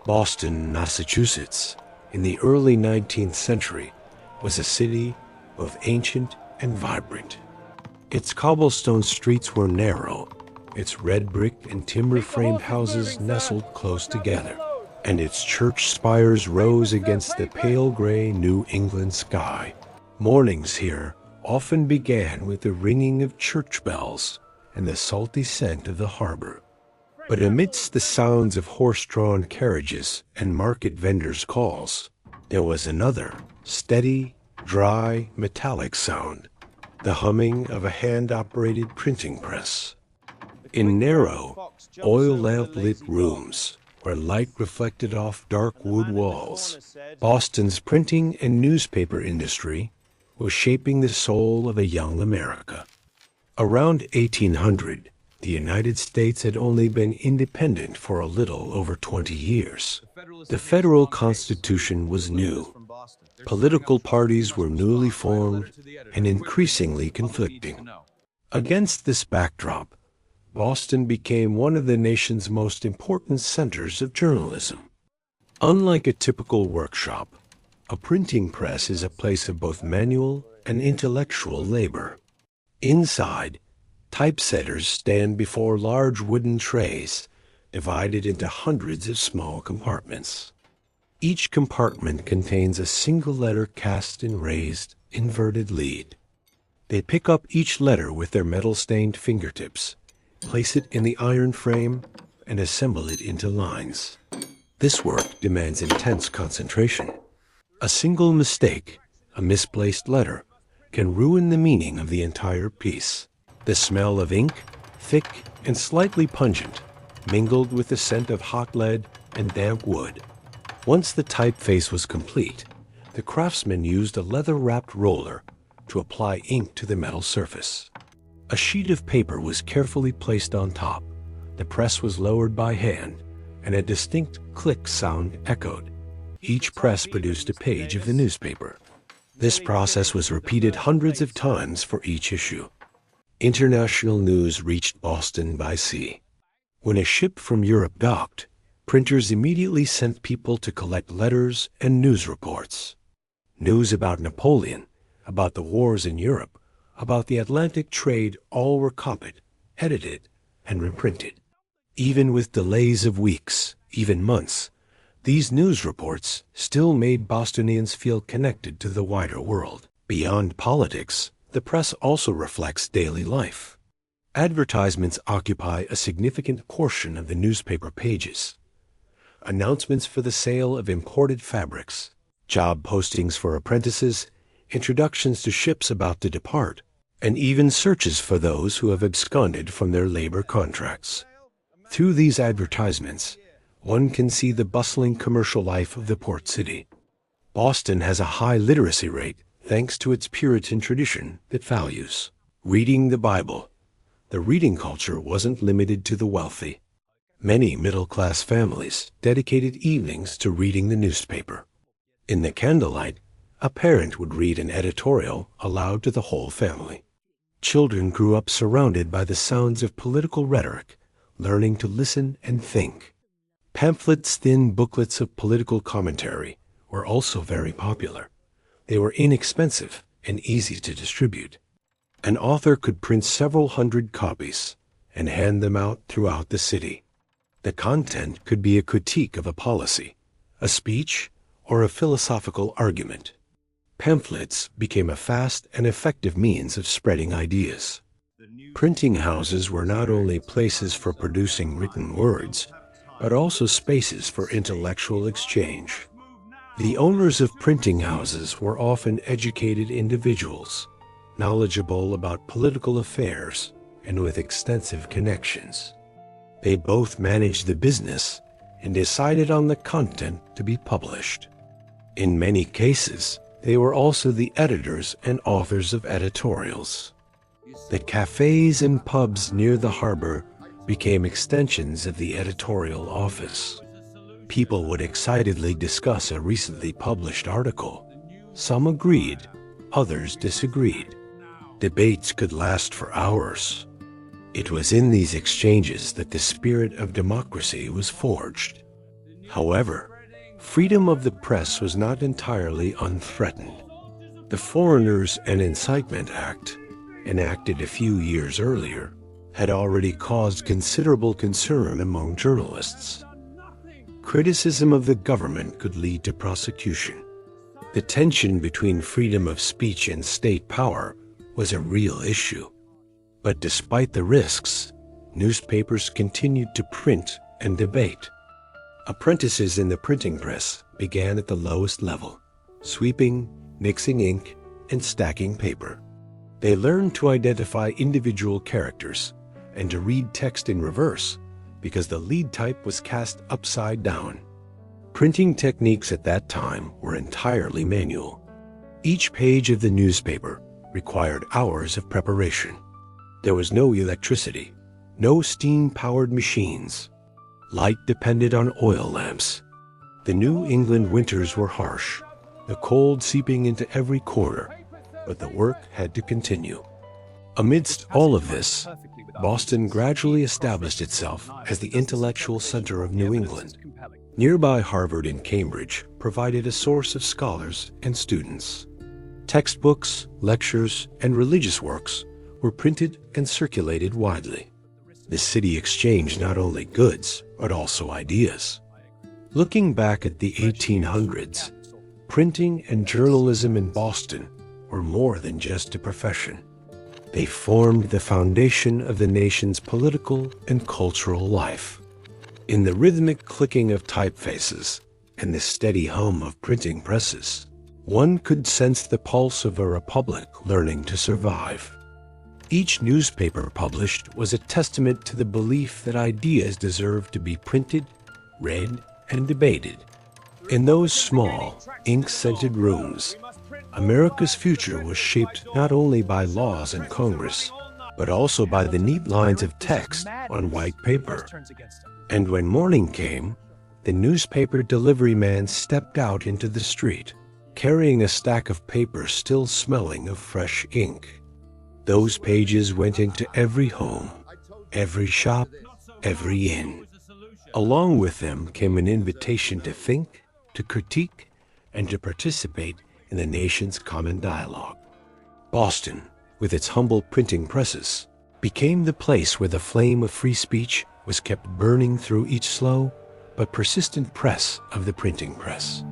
Boston, Massachusetts, in the early 19th century, was a city both ancient and vibrant. Its cobblestone streets were narrow, its red brick and timber-framed houses nestled close together, and its church spires rose against the pale gray New England sky. Mornings here often began with the ringing of church bells and the salty scent of the harbor. But amidst the sounds of horse-drawn carriages and market vendors' calls, there was another, steady, dry, metallic sound, the humming of a hand-operated printing press. In narrow, oil-lamp-lit rooms, where light reflected off dark wood walls, Boston's printing and newspaper industry was shaping the soul of a young America. Around 1800, the United States had only been independent for a little over 20 years. The federal Constitution was new. Political parties were newly formed and increasingly conflicting. Against this backdrop, Boston became one of the nation's most important centers of journalism. Unlike a typical workshop, a printing press is a place of both manual and intellectual labor. Inside, typesetters stand before large wooden trays, divided into hundreds of small compartments. Each compartment contains a single letter cast in raised, inverted lead. They pick up each letter with their metal-stained fingertips, place it in the iron frame, and assemble it into lines. This work demands intense concentration. A single mistake, a misplaced letter, can ruin the meaning of the entire piece. The smell of ink, thick and slightly pungent, mingled with the scent of hot lead and damp wood. Once the typeface was complete, the craftsman used a leather-wrapped roller to apply ink to the metal surface. A sheet of paper was carefully placed on top, the press was lowered by hand, and a distinct click sound echoed. Each press produced a page of the newspaper. This process was repeated hundreds of times for each issue. International news reached Boston by sea. When a ship from Europe docked, printers immediately sent people to collect letters and news reports. News about Napoleon, about the wars in Europe, about the Atlantic trade, all were copied, edited, and reprinted. Even with delays of weeks, even months, these news reports still made Bostonians feel connected to the wider world. Beyond politics, the press also reflects daily life. Advertisements occupy a significant portion of the newspaper pages. Announcements for the sale of imported fabrics, job postings for apprentices, introductions to ships about to depart, and even searches for those who have absconded from their labor contracts. Through these advertisements, one can see the bustling commercial life of the port city. Boston has a high literacy rate thanks to its Puritan tradition that values reading the Bible. The reading culture wasn't limited to the wealthy. Many middle-class families dedicated evenings to reading the newspaper. In the candlelight, a parent would read an editorial aloud to the whole family. Children grew up surrounded by the sounds of political rhetoric, learning to listen and think. Pamphlets, thin booklets of political commentary, were also very popular. They were inexpensive and easy to distribute. An author could print several hundred copies and hand them out throughout the city. The content could be a critique of a policy, a speech, or a philosophical argument. Pamphlets became a fast and effective means of spreading ideas. Printing houses were not only places for producing written words, but also spaces for intellectual exchange. The owners of printing houses were often educated individuals, knowledgeable about political affairs and with extensive connections. They both managed the business and decided on the content to be published. In many cases, they were also the editors and authors of editorials. The cafes and pubs near the harbor became extensions of the editorial office. People would excitedly discuss a recently published article. Some agreed, others disagreed. Debates could last for hours. It was in these exchanges that the spirit of democracy was forged. However, freedom of the press was not entirely unthreatened. The Foreigners and Incitement Act, enacted a few years earlier, had already caused considerable concern among journalists. Criticism of the government could lead to prosecution. The tension between freedom of speech and state power was a real issue. But despite the risks, newspapers continued to print and debate. Apprentices in the printing press began at the lowest level, sweeping, mixing ink, and stacking paper. They learned to identify individual characters and to read text in reverse because the lead type was cast upside down. Printing techniques at that time were entirely manual. Each page of the newspaper required hours of preparation. There was no electricity, no steam-powered machines. Light depended on oil lamps. The New England winters were harsh, the cold seeping into every corner, but the work had to continue. Amidst all of this, Boston gradually established itself as the intellectual center of New England. Nearby Harvard and Cambridge provided a source of scholars and students. Textbooks, lectures, and religious works were printed and circulated widely. The city exchanged not only goods, but also ideas. Looking back at the 1800s, printing and journalism in Boston were more than just a profession. They formed the foundation of the nation's political and cultural life. In the rhythmic clicking of typefaces and the steady hum of printing presses, one could sense the pulse of a republic learning to survive. Each newspaper published was a testament to the belief that ideas deserved to be printed, read, and debated. In those small, ink-scented rooms, America's future was shaped not only by laws and Congress, but also by the neat lines of text on white paper. And when morning came, the newspaper delivery man stepped out into the street, carrying a stack of paper still smelling of fresh ink. Those pages went into every home, every shop, every inn. Along with them came an invitation to think, to critique, and to participate in the nation's common dialogue. Boston, with its humble printing presses, became the place where the flame of free speech was kept burning through each slow but persistent press of the printing press.